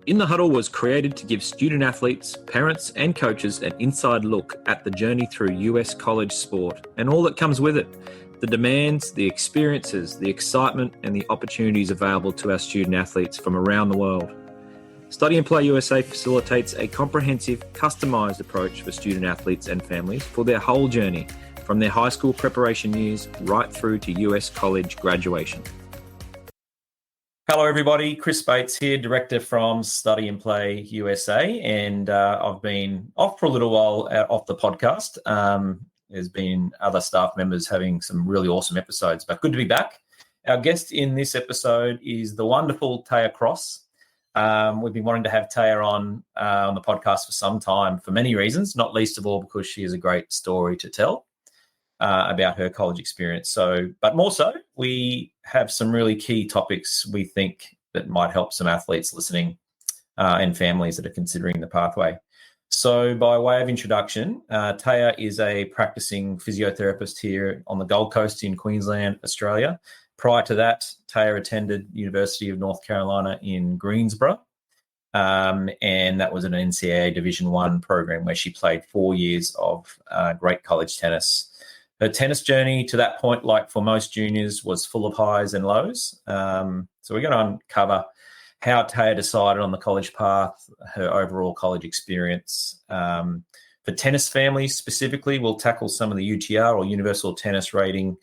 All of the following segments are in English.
In the Huddle was created to give student athletes, parents and coaches an inside look at the journey through US college sport and all that comes with it. The demands, the experiences, the excitement and the opportunities available to our student athletes from around the world. Study and Play USA facilitates a comprehensive, customised approach for student athletes and families for their whole journey, from their high school preparation years right through to US college graduation. Hello, everybody. Chris Bates here, Director from Study and Play USA, and I've been off for a little while off the podcast. There's been other staff members having some really awesome episodes, but good to be back. Our guest in this episode is the wonderful Tayah Cross. We've been wanting to have Tayah on the podcast for some time for many reasons, not least of all because she has a great story to tell about her college experience. But more so, we have some really key topics we think that might help some athletes listening and families that are considering the pathway. So by way of introduction, Tayah is a practicing physiotherapist here on the Gold Coast in Queensland, Australia. Prior to that, Tayah attended University of North Carolina in Greensboro, and that was an NCAA Division I program where she played 4 years of great college tennis. Her tennis journey to that point, like for most juniors, was full of highs and lows. So we're going to uncover how Tayah decided on the college path, her overall college experience. For tennis families specifically, we'll tackle some of the UTR or Universal Tennis Rating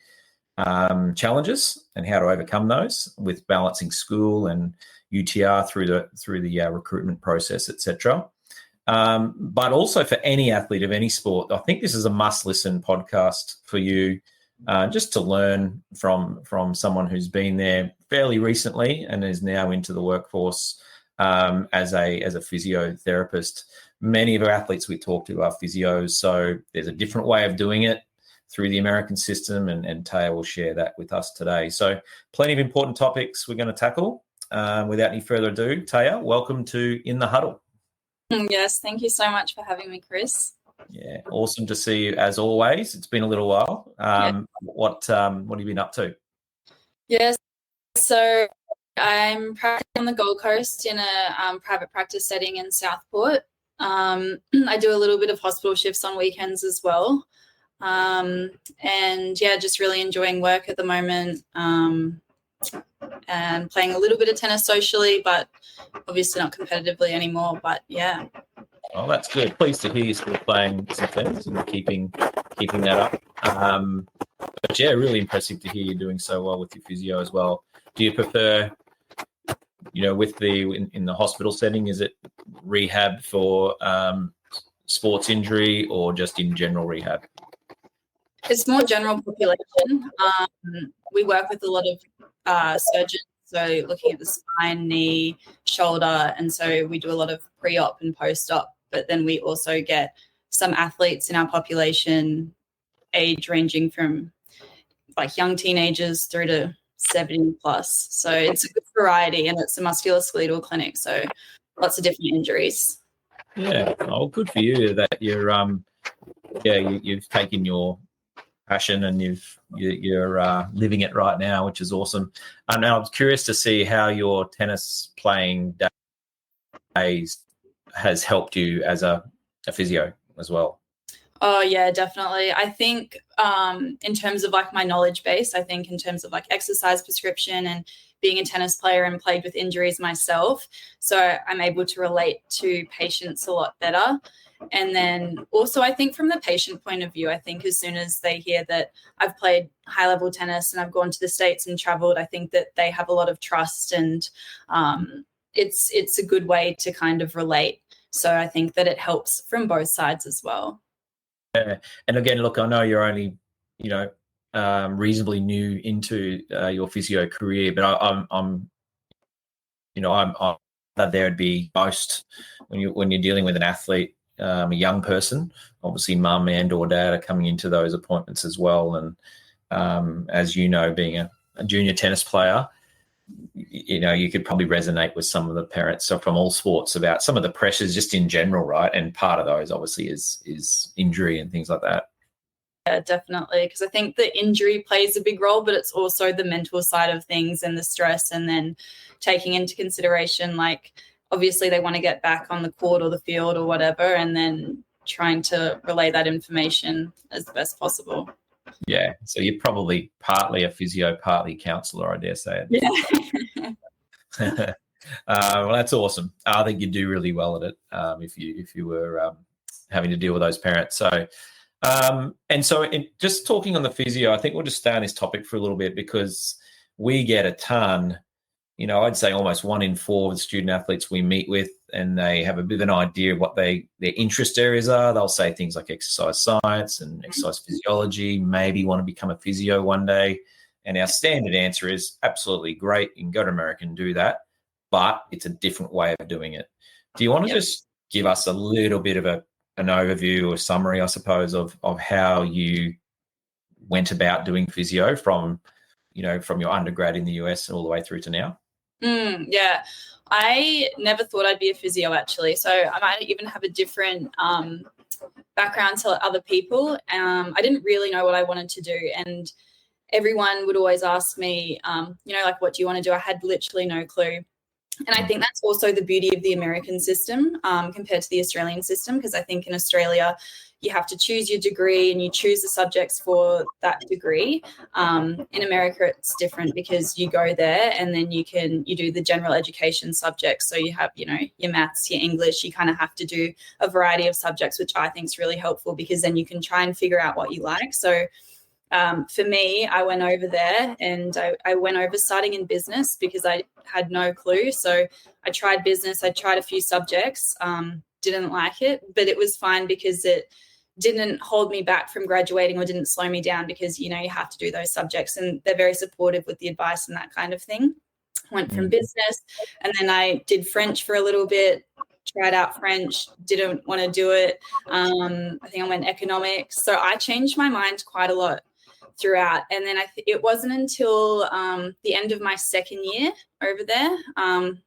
challenges and how to overcome those with balancing school and UTR through the recruitment process, etc. But also for any athlete of any sport, I think this is a must-listen podcast for you, just to learn from someone who's been there fairly recently and is now into the workforce as a physiotherapist. Many of our athletes we talk to are physios, so there's a different way of doing it through the American system, and Tayah will share that with us today. So plenty of important topics we're going to tackle. Without any further ado, Tayah, welcome to In the Huddle. Yes, thank you so much for having me, Chris. Yeah, awesome to see you as always. It's been a little while. What have you been up to? Yes, so I'm practicing on the Gold Coast in a private practice setting in Southport. I do a little bit of hospital shifts on weekends as well. And yeah, just really enjoying work at the moment, and playing a little bit of tennis socially, but obviously not competitively anymore. But yeah. Oh, that's good. Pleased to hear you're still playing some tennis and keeping that up. But yeah, really impressive to hear you're doing so well with your physio as well. Do you prefer, with in the hospital setting, is it rehab for sports injury or just in general rehab? It's more general population. We work with a lot of surgeons, so looking at the spine, knee, shoulder, and so we do a lot of pre-op and post-op, but then we also get some athletes in our population age ranging from like young teenagers through to 70 plus. So it's a good variety, and it's a musculoskeletal clinic, so lots of different injuries. Yeah, oh, good for you that you're you've taken your passion and you're living it right now, which is awesome. And I was curious to see how your tennis playing days has helped you as a physio as well. Oh yeah, definitely. I think in terms of like my knowledge base, I think in terms of like exercise prescription and being a tennis player and played with injuries myself, so I'm able to relate to patients a lot better. And then also I think from the patient point of view, I think as soon as they hear that I've played high-level tennis and I've gone to the States and traveled, I think that they have a lot of trust, and it's a good way to kind of relate. So I think that it helps from both sides as well. Yeah. And again, look, I know you're only, reasonably new into your physio career, but I'm there'd be most when you're dealing with an athlete, a young person, obviously mum and or dad are coming into those appointments as well. And as you know, being a junior tennis player, you could probably resonate with some of the parents from all sports about some of the pressures just in general, right? And part of those obviously is injury and things like that. Yeah, definitely, because I think the injury plays a big role, but it's also the mental side of things and the stress, and then taking into consideration like obviously they want to get back on the court or the field or whatever, and then trying to relay that information as best possible. Yeah, so you're probably partly a physio, partly counsellor, I dare say. Yeah. Well, that's awesome. I think you do really well at it if you were having to deal with those parents. So, just talking on the physio, I think we'll just stay on this topic for a little bit because we get a ton. I'd say almost 1 in 4 of the student athletes we meet with, and they have a bit of an idea of what their interest areas are. They'll say things like exercise science and exercise physiology, maybe want to become a physio one day. And our standard answer is absolutely great. You can go to America and do that, but it's a different way of doing it. Do you want to just give us a little bit of an overview or summary, I suppose, of how you went about doing physio from your undergrad in the US all the way through to now? Yeah, I never thought I'd be a physio, actually. So I might even have a different background to other people. I didn't really know what I wanted to do. And everyone would always ask me, like, what do you want to do? I had literally no clue. And I think that's also the beauty of the American system compared to the Australian system, because I think in Australia, you have to choose your degree and you choose the subjects for that degree. In America, it's different because you go there and then you do the general education subjects. So you have, your maths, your English, you kind of have to do a variety of subjects, which I think is really helpful because then you can try and figure out what you like. So for me, I went over there and I went over starting in business because I had no clue. So I tried business. I tried a few subjects, didn't like it, but it was fine because it didn't hold me back from graduating or didn't slow me down because, you have to do those subjects and they're very supportive with the advice and that kind of thing. Went from business and then I did French for a little bit, tried out French, didn't want to do it. I think I went economics. So I changed my mind quite a lot throughout. And then it wasn't until the end of my second year over there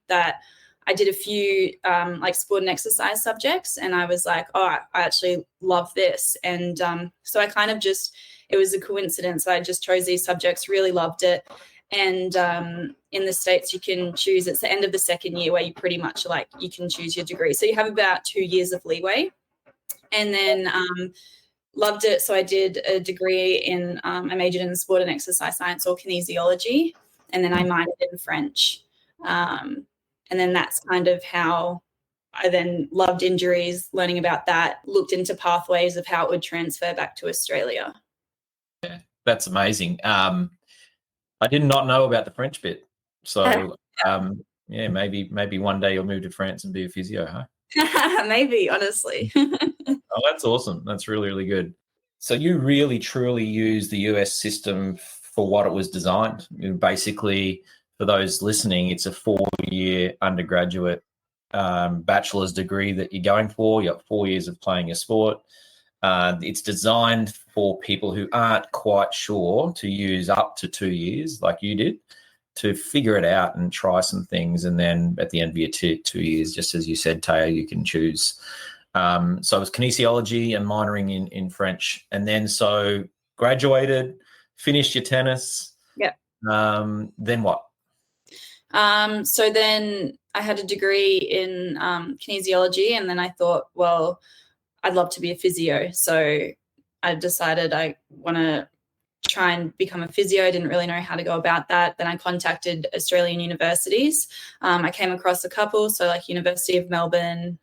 that I did a few like sport and exercise subjects, and I was like, oh, I actually love this. And so I kind of it was a coincidence that I just chose these subjects, really loved it. And in the States, you can choose, it's the end of the second year where you pretty much you can choose your degree. So you have about 2 years of leeway. And then loved it. So I did a degree in, I majored in sport and exercise science or kinesiology, and then I minored in French. And then that's kind of how I then loved injuries, learning about that, looked into pathways of how it would transfer back to Australia. Yeah, that's amazing. I did not know about the French bit. So, maybe one day you'll move to France and be a physio, huh? Maybe, honestly. Oh, that's awesome. That's really, really good. So you really, truly use the US system for what it was designed. Basically, for those listening, it's a 4-year undergraduate bachelor's degree that you're going for. You got 4 years of playing your sport. It's designed for people who aren't quite sure to use up to 2 years like you did, to figure it out and try some things. And then at the end of your 2 years, just as you said, Tayah, you can choose. So it was kinesiology and minoring in French. And then so graduated, finished your tennis. Yeah. Then what? So then I had a degree in kinesiology, and then I thought, well, I'd love to be a physio. So I decided I want to try and become a physio. I didn't really know how to go about that. Then I contacted Australian universities. I came across a couple, so like University of Melbourne,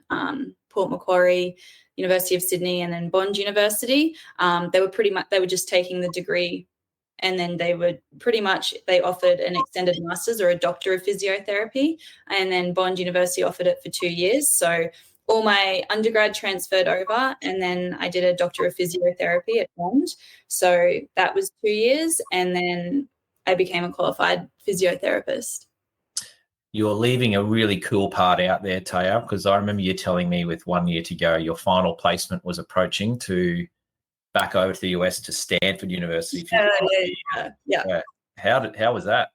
Port Macquarie, University of Sydney, and then Bond University. They were just taking the degree, and then they offered an extended master's or a Doctor of Physiotherapy, and then Bond University offered it for 2 years. So all my undergrad transferred over, and then I did a Doctor of Physiotherapy at Bond. So that was 2 years, and then I became a qualified physiotherapist. You're leaving a really cool part out there, Tayah, because I remember you telling me with 1 year to go, your final placement was approaching to back over to the US to Stanford University. Yeah. How was that?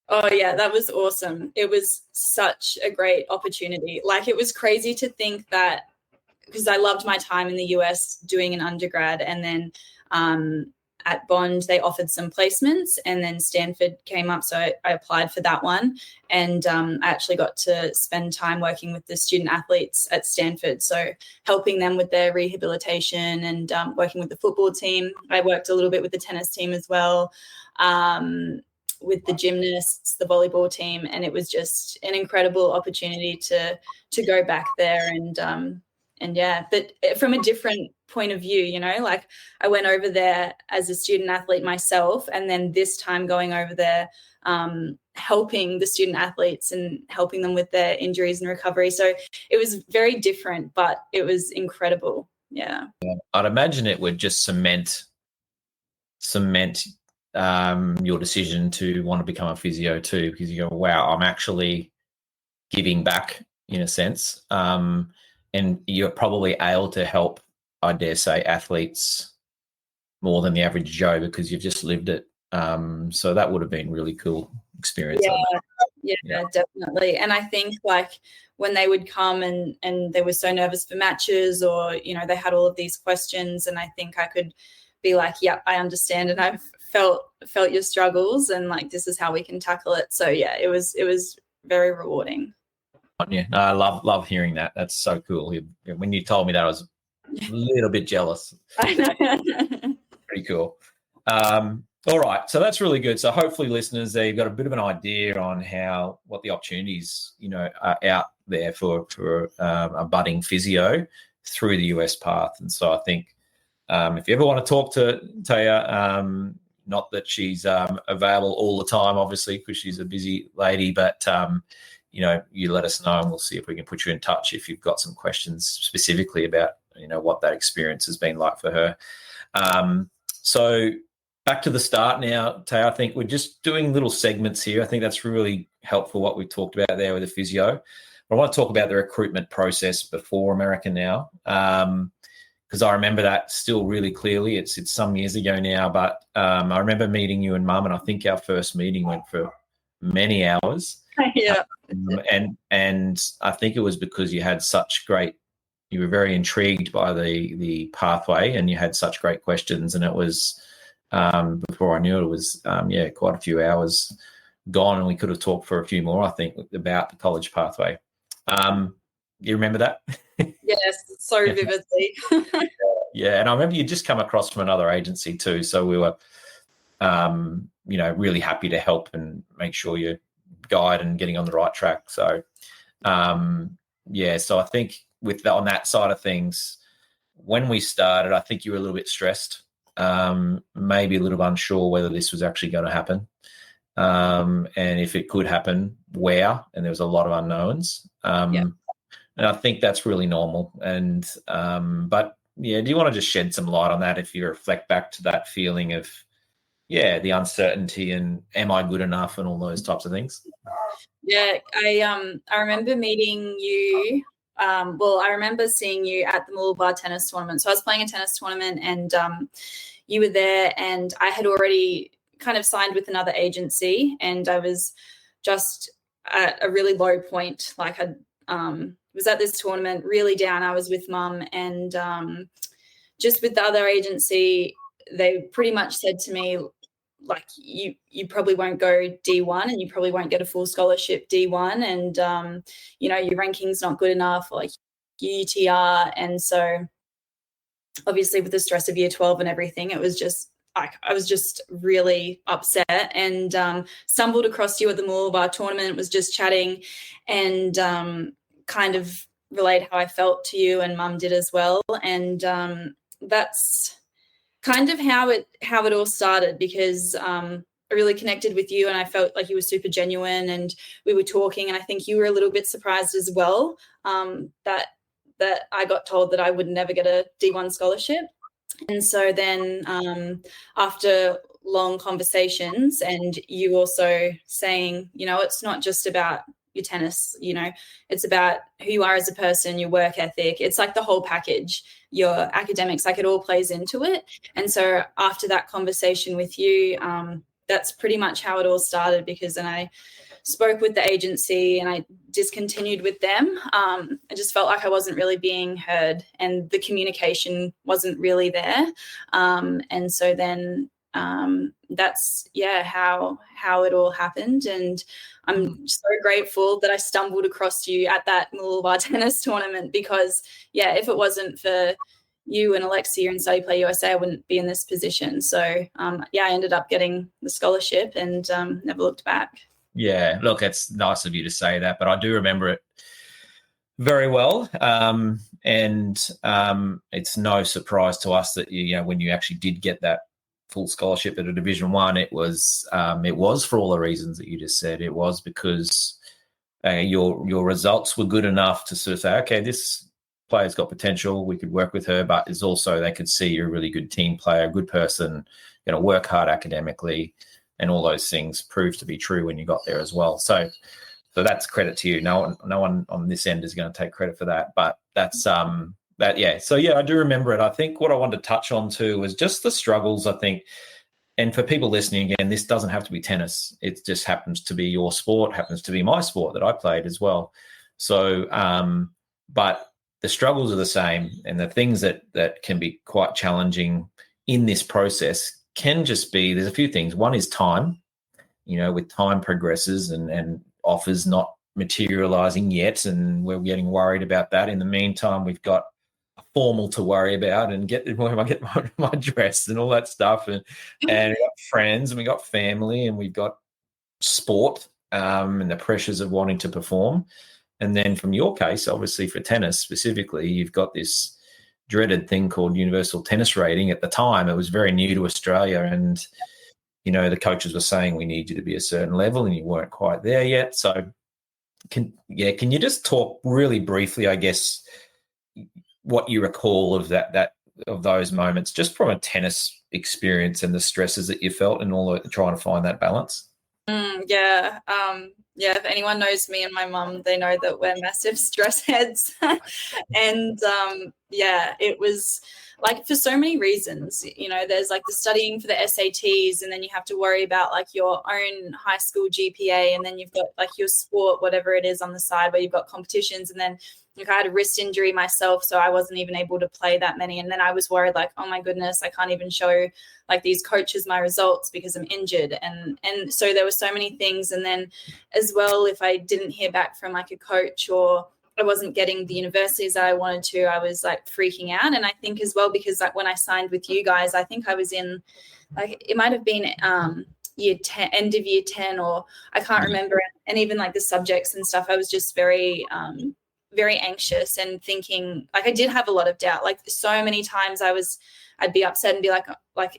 Oh, yeah, that was awesome. It was such a great opportunity. Like, it was crazy to think that, because I loved my time in the US doing an undergrad, and then at Bond, they offered some placements, and then Stanford came up. So I applied for that one. And I actually got to spend time working with the student athletes at Stanford. So helping them with their rehabilitation and working with the football team. I worked a little bit with the tennis team as well, with the gymnasts, the volleyball team. And it was just an incredible opportunity to go back there and yeah, but from a different point of view, you know, like I went over there as a student athlete myself, and then this time going over there, helping the student athletes and helping them with their injuries and recovery. So it was very different, but it was incredible. Yeah. I'd imagine it would just cement your decision to want to become a physio too, because you go, wow, I'm actually giving back in a sense. And you're probably able to help, I dare say, athletes more than the average Joe because you've just lived it. So that would have been really cool experience. Yeah, definitely. And I think like when they would come and they were so nervous for matches, or, you know, they had all of these questions, and I think I could be like, yep, I understand, and I've felt your struggles, and like this is how we can tackle it. So yeah, it was very rewarding. Yeah, no, I love hearing that. That's so cool. When you told me that, I was a little bit jealous. I know. Pretty cool. All right, so that's really good. So hopefully, listeners, they've got a bit of an idea on what the opportunities, you know, are out there for a budding physio through the US path. And so I think if you ever want to talk to Tayah, not that she's available all the time, obviously, because she's a busy lady, but you know, you let us know and we'll see if we can put you in touch if you've got some questions specifically about, you know, what that experience has been like for her. So back to the start now, Tayah, I think we're just doing little segments here. I think that's really helpful what we talked about there with the physio. But I want to talk about the recruitment process before America now, because I remember that still really clearly. It's some years ago now, but I remember meeting you and Mum, and I think our first meeting went for many hours. Yeah. And I think it was because you were very intrigued by the pathway, and you had such great questions, and it was before I knew it was quite a few hours gone, and we could have talked for a few more, I think, about the college pathway. You remember that? Yes, so vividly. Yeah, and I remember you just come across from another agency too, so we were you know, really happy to help and make sure you guide and getting on the right track. So so I think on that side of things, when we started, I think you were a little bit stressed, maybe a little unsure whether this was actually going to happen, and if it could happen, where, and there was a lot of unknowns. And I think that's really normal. And but yeah, do you want to just shed some light on that if you reflect back to that feeling of the uncertainty and am I good enough and all those types of things? Yeah, I remember meeting you. I remember seeing you at the Mooloolaba tennis tournament. So I was playing a tennis tournament, and you were there, and I had already kind of signed with another agency, and I was just at a really low point. Like I was at this tournament really down. I was with Mum, and just with the other agency, they pretty much said to me, like, you probably won't go D1, and you probably won't get a full scholarship D1, and you know, your ranking's not good enough, like UTR. And so obviously with the stress of year 12 and everything, it was just like I was just really upset, and stumbled across you at the Mooloolaba tournament, was just chatting, and kind of relayed how I felt to you, and Mum did as well. And that's kind of how it all started, because I really connected with you, and I felt like you were super genuine, and we were talking, and I think you were a little bit surprised as well, that I got told that I would never get a D1 scholarship. And so then after long conversations, and you also saying, you know, it's not just about your tennis, you know, it's about who you are as a person, your work ethic. It's like the whole package, your academics, like it all plays into it. And so after that conversation with you, that's pretty much how it all started, because then I spoke with the agency and I discontinued with them, I just felt like I wasn't really being heard and the communication wasn't really there. And so then that's how it all happened. And I'm so grateful that I stumbled across you at that Mooloolaba tennis tournament, because if it wasn't for you and Alexia and Study Play USA, I wouldn't be in this position. So I ended up getting the scholarship and never looked back. Yeah, look, it's nice of you to say that, but I do remember it very well. And it's no surprise to us that when you actually did get that full scholarship at a Division One, it was for all the reasons that you just said. It was because your results were good enough to sort of say, okay, this player's got potential, we could work with her, but it's also they could see you're a really good team player, a good person, work hard academically, and all those things proved to be true when you got there as well. So that's credit to you. No one on this end is going to take credit for that, but that's that. Yeah. So I do remember it. I think what I wanted to touch on too was just the struggles, I think. And for people listening, again, this doesn't have to be tennis. It just happens to be your sport, happens to be my sport that I played as well. So, but the struggles are the same, and the things that can be quite challenging in this process can just be, there's a few things. One is time, with time progresses and offers not materializing yet, and we're getting worried about that. In the meantime, we've got a formal to worry about and where I get my dress and all that stuff, and we got friends and we got family and we've got sport and the pressures of wanting to perform. And then from your case, obviously for tennis specifically, you've got this dreaded thing called universal tennis rating. At the time, it was very new to Australia, and the coaches were saying we need you to be a certain level, and you weren't quite there yet. So can you just talk really briefly, I guess, what you recall of that of those moments, just from a tennis experience and the stresses that you felt and all trying to find that balance? If anyone knows me and my mum, they know that we're massive stress heads. And it was like, for so many reasons, there's like the studying for the SATs, and then you have to worry about like your own high school GPA, and then you've got like your sport, whatever it is on the side where you've got competitions. And then like I had a wrist injury myself, so I wasn't even able to play that many. And then I was worried like, oh my goodness, I can't even show like these coaches my results because I'm injured. And so there were so many things. And then as well, if I didn't hear back from like a coach, or I wasn't getting the universities that I wanted to, I was like freaking out. And I think as well, because like when I signed with you guys, I think I was in like, it might have been year 10, end of year 10, or I can't remember. And even like the subjects and stuff, I was just very anxious and thinking, like I did have a lot of doubt. Like so many times I'd be upset and be like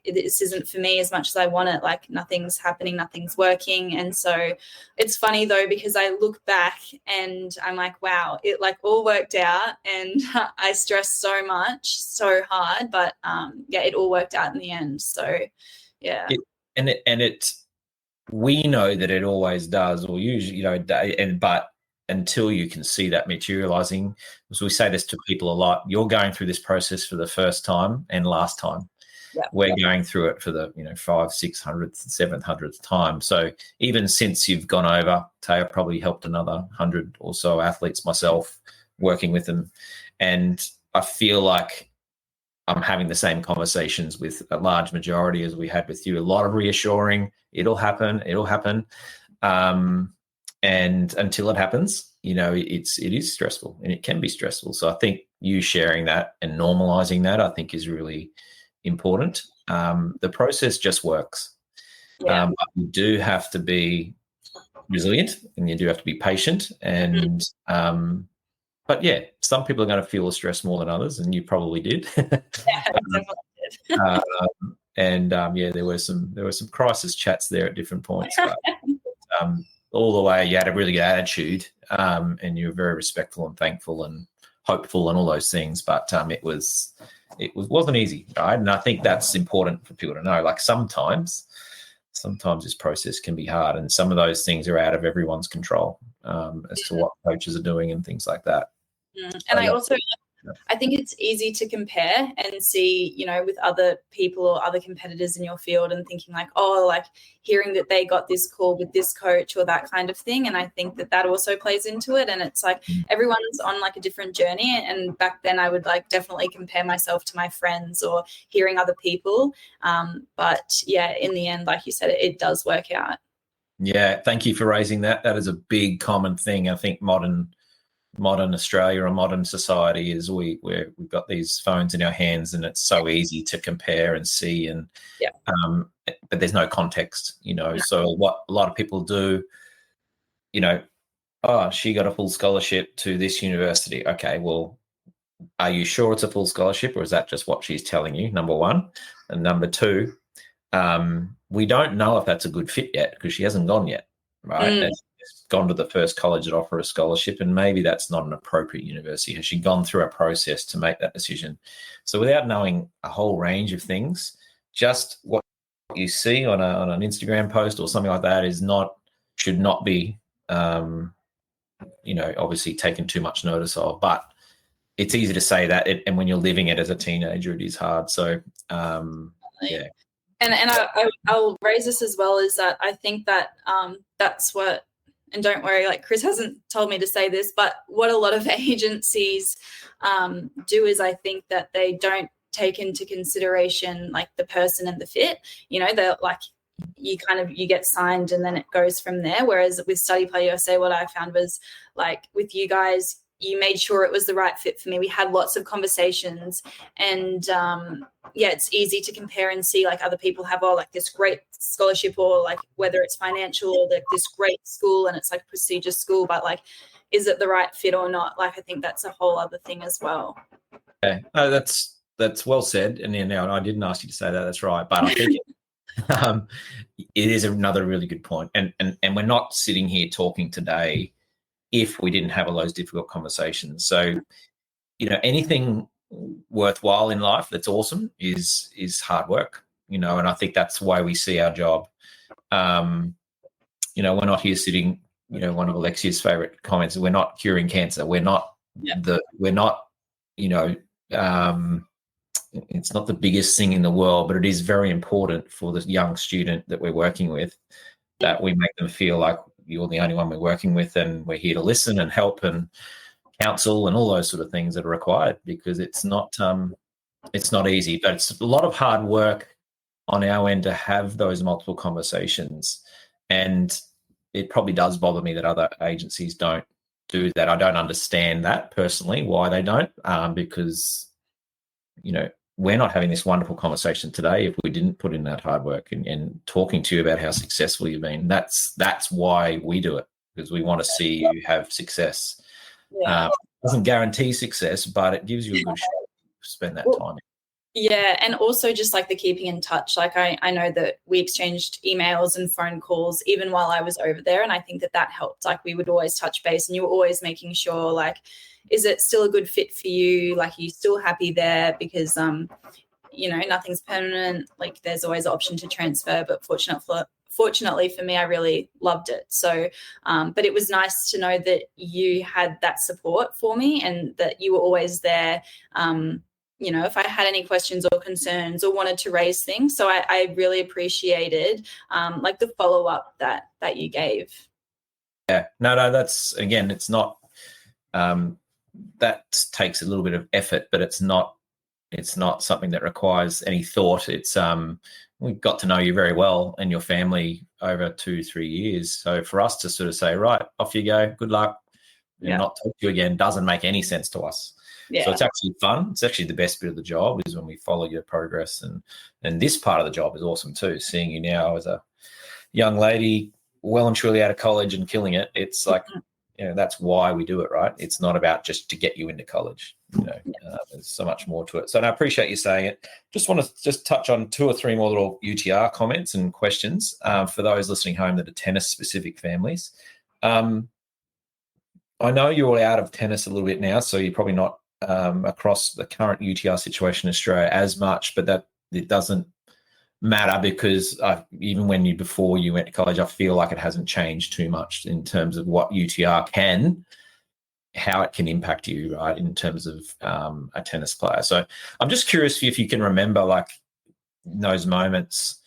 this isn't for me as much as I want it. Like nothing's happening, nothing's working. And so it's funny though, because I look back and I'm like, wow, it like all worked out, and I stressed so much, so hard, but it all worked out in the end. So we know that it always does, or usually, but until you can see that materializing, as we say this to people a lot, you're going through this process for the first time and last time. We're going through it for the 500th, 600th, 700th time. So even since you've gone over, Tayah probably helped another 100 or so athletes myself, working with them, and I feel like I'm having the same conversations with a large majority as we had with you. A lot of reassuring, it'll happen. And until it happens, it is stressful, and it can be stressful. So I think you sharing that and normalizing that, I think, is really important. The process just works. But you do have to be resilient, and you do have to be patient. And but some people are going to feel the stress more than others, and you probably did. There were some crisis chats there at different points. But, all the way, you had a really good attitude, and you were very respectful and thankful and hopeful and all those things. But it wasn't easy, right? And I think that's important for people to know. Like sometimes this process can be hard, and some of those things are out of everyone's control as to what coaches are doing and things like that. And I also I think it's easy to compare and see, you know, with other people or other competitors in your field and thinking like, oh, like hearing that they got this call with this coach or that kind of thing. And I think that also plays into it. And it's like everyone's on like a different journey. And back then I would like definitely compare myself to my friends or hearing other people. But yeah, in the end, like you said, it does work out. Yeah, thank you for raising that. That is a big common thing. I think modern Australia or modern society is we've got these phones in our hands, and it's so easy to compare and see, and but there's no context, you know. So what a lot of people do, you know, oh, she got a full scholarship to this university. Okay, well, are you sure it's a full scholarship, or is that just what she's telling you? Number one. And number two, we don't know if that's a good fit yet because she hasn't gone yet, right? She's gone to the first college that offer a scholarship, and maybe that's not an appropriate university. Has she gone through a process to make that decision? So without knowing a whole range of things, just what you see on an Instagram post or something like that should not be, you know, obviously taken too much notice of. But it's easy to say that, and when you're living it as a teenager, it is hard. So yeah. And I'll raise this as well, is that I think that that's what, and don't worry, like Chris hasn't told me to say this, but what a lot of agencies do is I think that they don't take into consideration like the person and the fit. You know, they're like, you get signed and then it goes from there. Whereas with Study Play USA, what I found was like with you guys, you made sure it was the right fit for me. We had lots of conversations, and it's easy to compare and see like other people have like this great scholarship, or like whether it's financial or like this great school and it's like a prestigious school, but like, is it the right fit or not? Like, I think that's a whole other thing as well. Okay, that's well said. And I didn't ask you to say that. That's right, but I think it is another really good point. And we're not sitting here talking today if we didn't have all those difficult conversations. So, you know, anything worthwhile in life that's awesome is hard work, you know, and I think that's why we see our job. You know, we're not here sitting, you know, one of Alexia's favorite comments, we're not curing cancer. We're not, you know, it's not the biggest thing in the world, but it is very important for the young student that we're working with that we make them feel like you're the only one we're working with, and we're here to listen and help and counsel and all those sort of things that are required, because it's not easy, but it's a lot of hard work on our end to have those multiple conversations. And it probably does bother me that other agencies don't do that. I don't understand that personally, why they don't, because, you know, we're not having this wonderful conversation today if we didn't put in that hard work and talking to you about how successful you've been. That's why we do it, because we want to see you have success. It doesn't guarantee success, but it gives you a good shot to spend that time. Yeah, and also just like the keeping in touch. Like I know that we exchanged emails and phone calls even while I was over there, and I think that helped. Like we would always touch base, and you were always making sure like, is it still a good fit for you? Like, are you still happy there? Because you know, nothing's permanent. Like there's always an option to transfer, but fortunately for me, I really loved it. So, but it was nice to know that you had that support for me and that you were always there. You know, if I had any questions or concerns or wanted to raise things. So I really appreciated like the follow-up that you gave. Yeah, no, that's, again, it's not, that takes a little bit of effort, but it's not something that requires any thought. It's, we got to know you very well and your family over 2-3 years. So for us to sort of say, right, off you go, good luck, and not talk to you again doesn't make any sense to us. Yeah. So it's actually fun. It's actually the best bit of the job is when we follow your progress. And this part of the job is awesome too, seeing you now as a young lady, well and truly out of college and killing it. It's like, you know, that's why we do it, right? It's not about just to get you into college. You know, there's so much more to it. So I appreciate you saying it. Just want to touch on 2 or 3 more little UTR comments and questions for those listening home that are tennis-specific families. I know you're all out of tennis a little bit now, so you're probably not across the current UTR situation in Australia as much, but that it doesn't matter because even before you went to college, I feel like it hasn't changed too much in terms of what UTR can how it can impact you, right, in terms of a tennis player. So I'm just curious if you can remember, like, those moments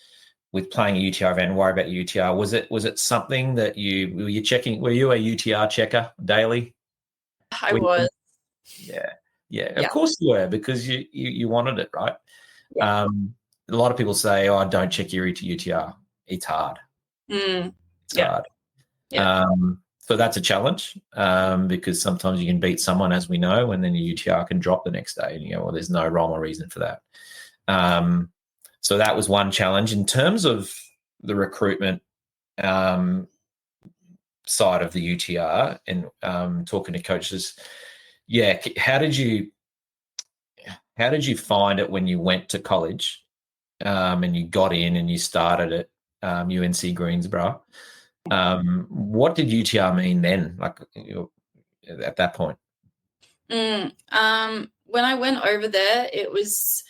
with playing a UTR event and worry about your UTR. Was it something that were you a UTR checker daily? I was. Yeah. Of course you were, because you wanted it, right? Yeah. A lot of people say, "Oh, don't check your UTR. It's hard. It's hard." Yeah. So that's a challenge, because sometimes you can beat someone, as we know, and then your UTR can drop the next day, and you go, well, there's no rhyme or reason for that. So that was one challenge. In terms of the recruitment side of the UTR and talking to coaches, how did you find it when you went to college and you got in and you started at UNC Greensboro? What did UTR mean then, like, at that point? When I went over there, it was,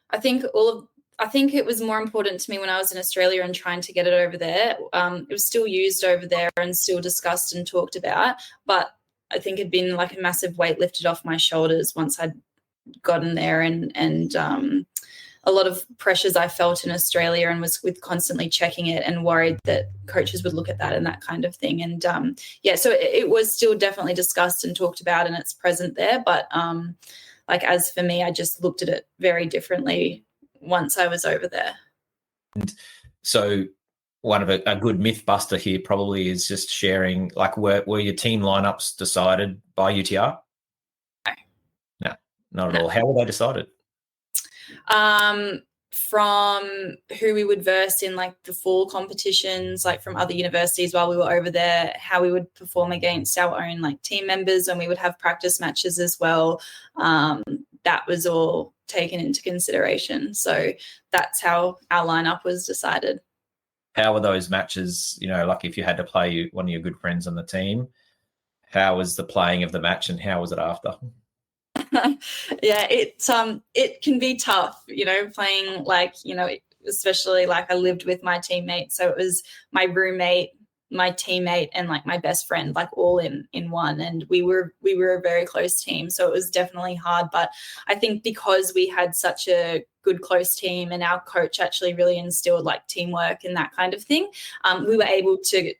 I think it was more important to me when I was in Australia and trying to get it over there. It was still used over there and still discussed and talked about, but I think it'd been like a massive weight lifted off my shoulders once I'd gotten there, and a lot of pressures I felt in Australia, and was with constantly checking it and worried that coaches would look at that and that kind of thing. And so it was still definitely discussed and talked about, and it's present there. But like, as for me, I just looked at it very differently once I was over there. And so one of a good myth buster here probably is just sharing, like, were your team lineups decided by UTR? No, not at all. How were they decided? From who we would verse in, like, the fall competitions, like from other universities while we were over there, how we would perform against our own, like, team members, and we would have practice matches as well. That was all taken into consideration. So that's how our lineup was decided. How were those matches, like if you had to play one of your good friends on the team, how was the playing of the match and how was it after? Yeah, it can be tough, playing, like, especially, like, I lived with my teammates, so it was my roommate, my teammate, and, like, my best friend, like, all in one, and we were a very close team, so it was definitely hard. But I think because we had such a good close team and our coach actually really instilled, like, teamwork and that kind of thing, we were able to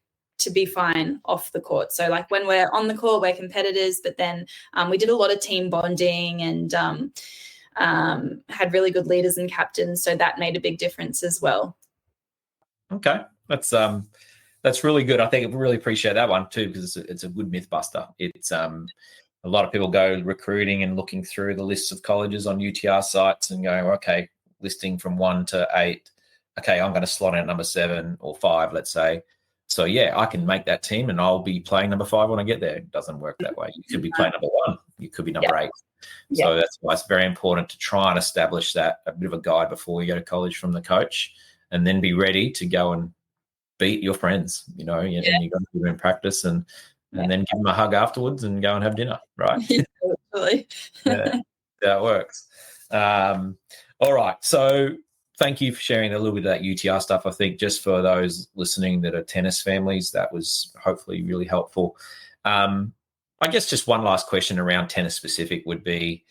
be fine off the court. So, like, when we're on the court, we're competitors, but then we did a lot of team bonding and had really good leaders and captains. So that made a big difference as well. Okay. That's really good. I think I really appreciate that one too, because it's a good myth buster. It's a lot of people go recruiting and looking through the lists of colleges on UTR sites and going, okay, listing from 1 to 8. Okay, I'm going to slot in at number 7 or 5, let's say. So, I can make that team and I'll be playing number 5 when I get there. It doesn't work that way. You could be playing number 1. You could be number 8. So that's why it's very important to try and establish that, a bit of a guide before you go to college from the coach, and then be ready to go and beat your friends, and you got to do in practice and then give them a hug afterwards and go and have dinner, right? Absolutely. That works. All right. So thank you for sharing a little bit of that UTR stuff. I think just for those listening that are tennis families, that was hopefully really helpful. I guess just one last question around tennis specific would be,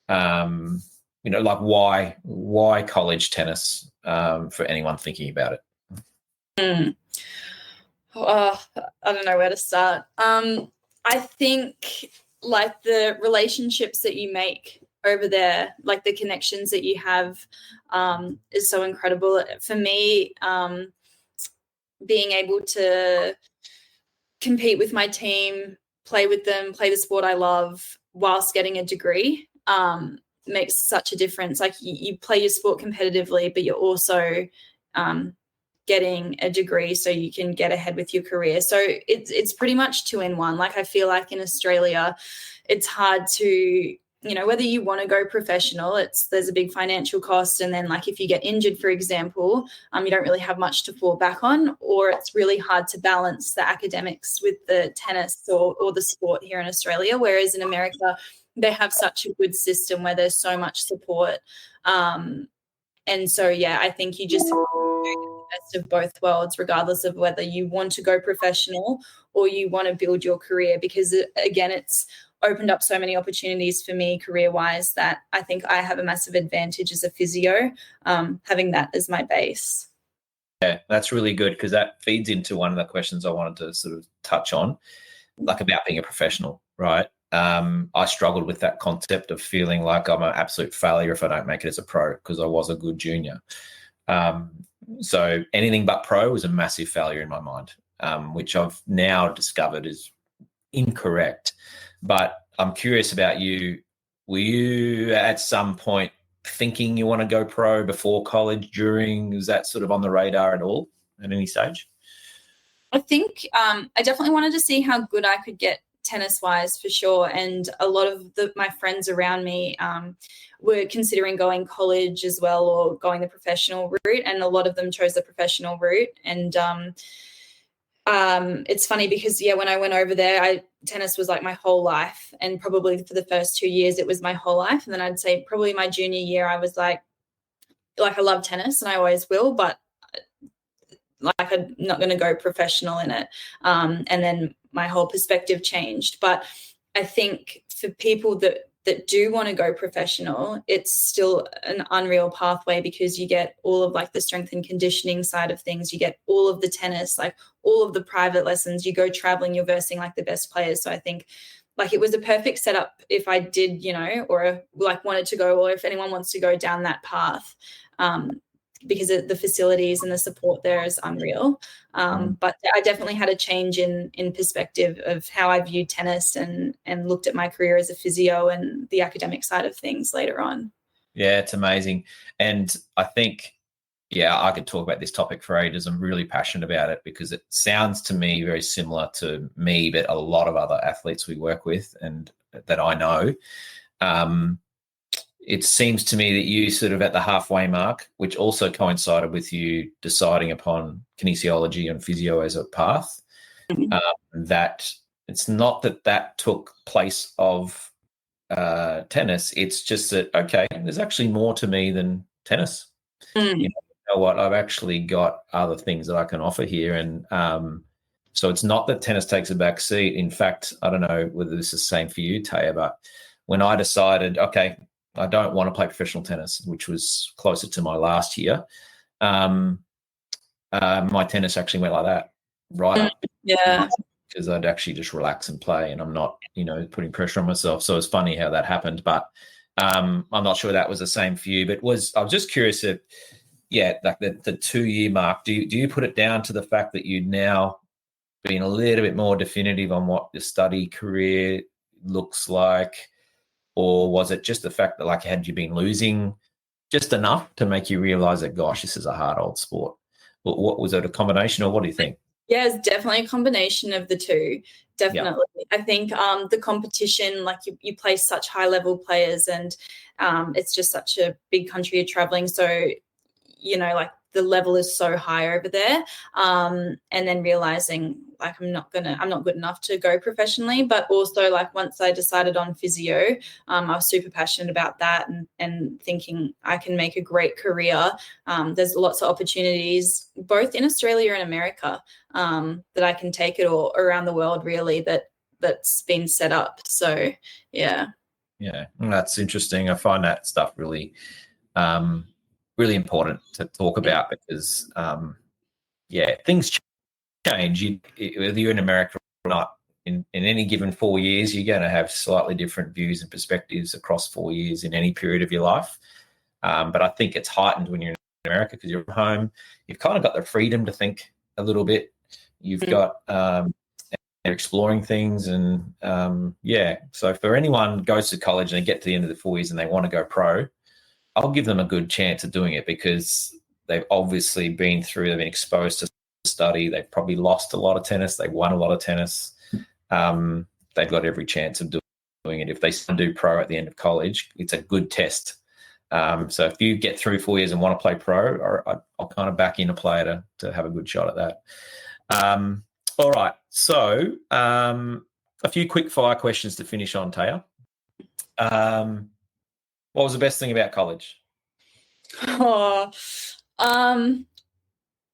like, why college tennis for anyone thinking about it? I don't know where to start. I think, like, the relationships that you make over there, like the connections that you have, is so incredible. For me, being able to compete with my team, play with them, play the sport I love whilst getting a degree, makes such a difference. Like, you play your sport competitively, but you're also getting a degree so you can get ahead with your career. So it's pretty much 2 in 1. Like, I feel like in Australia, it's hard to, whether you want to go professional, there's a big financial cost. And then, like, if you get injured, for example, you don't really have much to fall back on, or it's really hard to balance the academics with the tennis or the sport here in Australia. Whereas in America, they have such a good system where there's so much support. And so, I think you just best of both worlds, regardless of whether you want to go professional or you want to build your career, because again, it's opened up so many opportunities for me career-wise that I think I have a massive advantage as a physio, having that as my base. Yeah, that's really good, because that feeds into one of the questions I wanted to sort of touch on, like about being a professional, right? I struggled with that concept of feeling like I'm an absolute failure if I don't make it as a pro, because I was a good junior. So anything but pro was a massive failure in my mind, which I've now discovered is incorrect. But I'm curious about you. Were you at some point thinking you want to go pro before college, during? Was that sort of on the radar at all at any stage? I think I definitely wanted to see how good I could get tennis-wise, for sure. And a lot of my friends around me were considering going college as well, or going the professional route, and a lot of them chose the professional route. And it's funny because, when I went over there, tennis was like my whole life, and probably for the first 2 years it was my whole life. And then I'd say probably my junior year I was like I love tennis and I always will, but like I'm not going to go professional in it. And then my whole perspective changed. But I think for people that do want to go professional, it's still an unreal pathway, because you get all of like the strength and conditioning side of things. You get all of the tennis, like all of the private lessons. You go traveling, you're versing like the best players. So I think like it was a perfect setup if I did, or like wanted to go, or if anyone wants to go down that path. Because the facilities and the support there is unreal. But I definitely had a change in perspective of how I viewed tennis, and looked at my career as a physio and the academic side of things later on. Yeah, it's amazing. And I think, I could talk about this topic for ages. I'm really passionate about it because it sounds to me very similar to me, but a lot of other athletes we work with and that I know. It seems to me that you sort of at the halfway mark, which also coincided with you deciding upon kinesiology and physio as a path, that it's not that took place of tennis. It's just that, okay, there's actually more to me than tennis. You know what? I've actually got other things that I can offer here. And so it's not that tennis takes a back seat. In fact, I don't know whether this is the same for you, Tayah, but when I decided, okay, I don't want to play professional tennis, which was closer to my last year, my tennis actually went like that, right up. Yeah. Because I'd actually just relax and play, and I'm not, putting pressure on myself. So it's funny how that happened, but I'm not sure that was the same for you. But I was just curious if, like the 2-year mark, do you put it down to the fact that you'd now been a little bit more definitive on what the study career looks like? Or was it just the fact that, like, had you been losing just enough to make you realize that, gosh, this is a hard old sport? What was it, a combination, or what do you think? Yeah, it's definitely a combination of the two. Definitely. Yeah. I think the competition, like you play such high level players, and it's just such a big country you're traveling. So, like the level is so high over there. And then realizing like I'm not good enough to go professionally. But also, like, once I decided on physio, I was super passionate about that, and thinking I can make a great career. There's lots of opportunities both in Australia and America that I can take it, or around the world really, that's been set up. So yeah. That's interesting. I find that stuff really really important to talk about, because things change. Whether you're in America or not, in any given 4 years, you're going to have slightly different views and perspectives across 4 years in any period of your life. But I think it's heightened when you're in America, because you're at home. You've kind of got the freedom to think a little bit. You've got exploring things, and So for anyone who goes to college and they get to the end of the 4 years and they want to go pro, I'll give them a good chance of doing it, because they've obviously been exposed to study. They've probably lost a lot of tennis. They won a lot of tennis. They've got every chance of doing it. If they do pro at the end of college, it's a good test. So if you get through 4 years and want to play pro, I'll kind of back in a player to have a good shot at that. All right. So a few quick fire questions to finish on, Tayah. What was the best thing about college?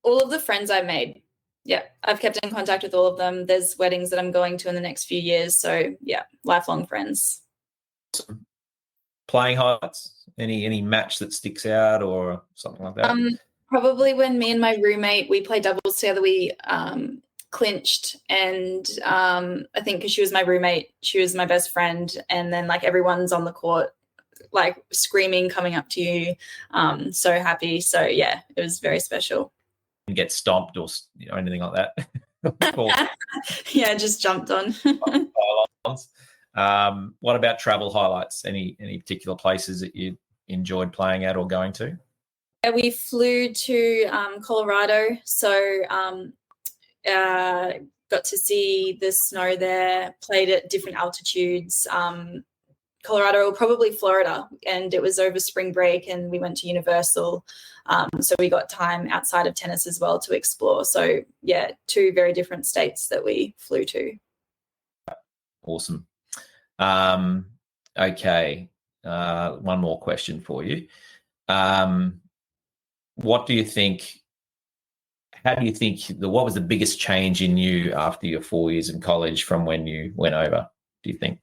All of the friends I made. Yeah, I've kept in contact with all of them. There's weddings that I'm going to in the next few years. So yeah, lifelong friends. Playing highlights? Any match that sticks out or something like that? Probably when me and my roommate, we played doubles together, we clinched, and I think because she was my roommate, she was my best friend, and then like everyone's on the court like screaming, coming up to you, so happy. So yeah, it was very special. Get stomped or anything like that? Yeah, just jumped on. What about travel highlights? Any particular places that you enjoyed playing at or going to? Yeah, we flew to Colorado, so got to see the snow there, played at different altitudes. Colorado, or probably Florida, and it was over spring break, and we went to Universal. So we got time outside of tennis as well to explore. So yeah, 2 very different states that we flew to. Awesome. Okay. One more question for you. What do you think? How do you think? What was the biggest change in you after your 4 years in college from when you went over? Do you think?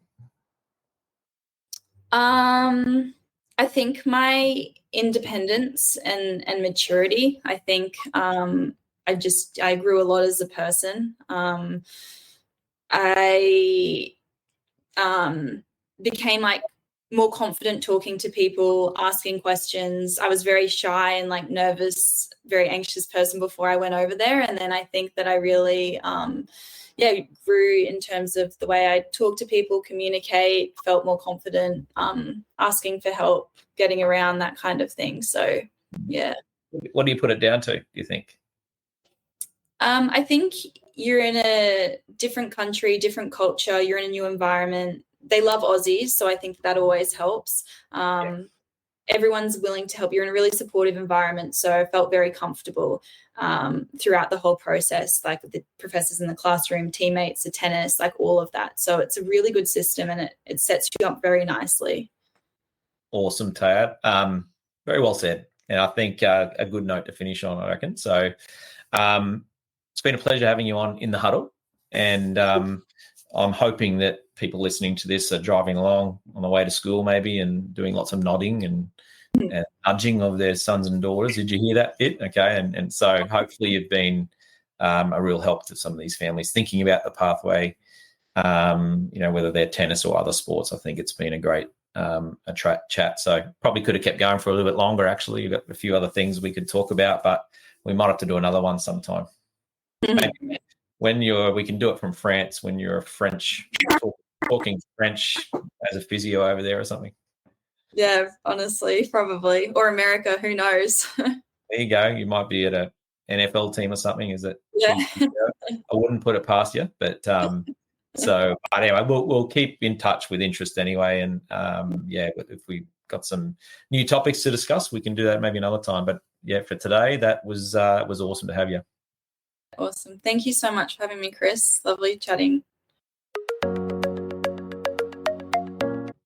I think my independence and maturity. I think I grew a lot as a person. I became like more confident talking to people, asking questions. I was very shy and like nervous, very anxious person before I went over there, and then I think that I really grew in terms of the way I talk to people, communicate, felt more confident, asking for help, getting around, that kind of thing. So, yeah. What do you put it down to, do you think? I think you're in a different country, different culture, you're in a new environment. They love Aussies, so I think that always helps. Everyone's willing to help. You're in a really supportive environment, so I felt very comfortable throughout the whole process, like with the professors in the classroom, teammates, the tennis, like all of that. So it's a really good system, and it sets you up very nicely. Awesome, Tayah. Very well said. And I think a good note to finish on, I reckon. So it's been a pleasure having you on In the Huddle. And I'm hoping that people listening to this are driving along on the way to school maybe and doing lots of nodding and nudging of their sons and daughters. Did you hear that bit? Okay. And so hopefully you've been a real help to some of these families thinking about the pathway, whether they're tennis or other sports. I think it's been a great chat. So probably could have kept going for a little bit longer, actually. You've got a few other things we could talk about, but we might have to do another one sometime. Maybe we can do it from France when you're talking French as a physio over there or something. Yeah, honestly, probably. Or America, who knows? There you go. You might be at an NFL team or something. Is it? Yeah. I wouldn't put it past you, but so anyway, we'll keep in touch with interest anyway, and if we got some new topics to discuss, we can do that maybe another time. But yeah, for today, that was awesome to have you. Awesome. Thank you so much for having me, Chris. Lovely chatting.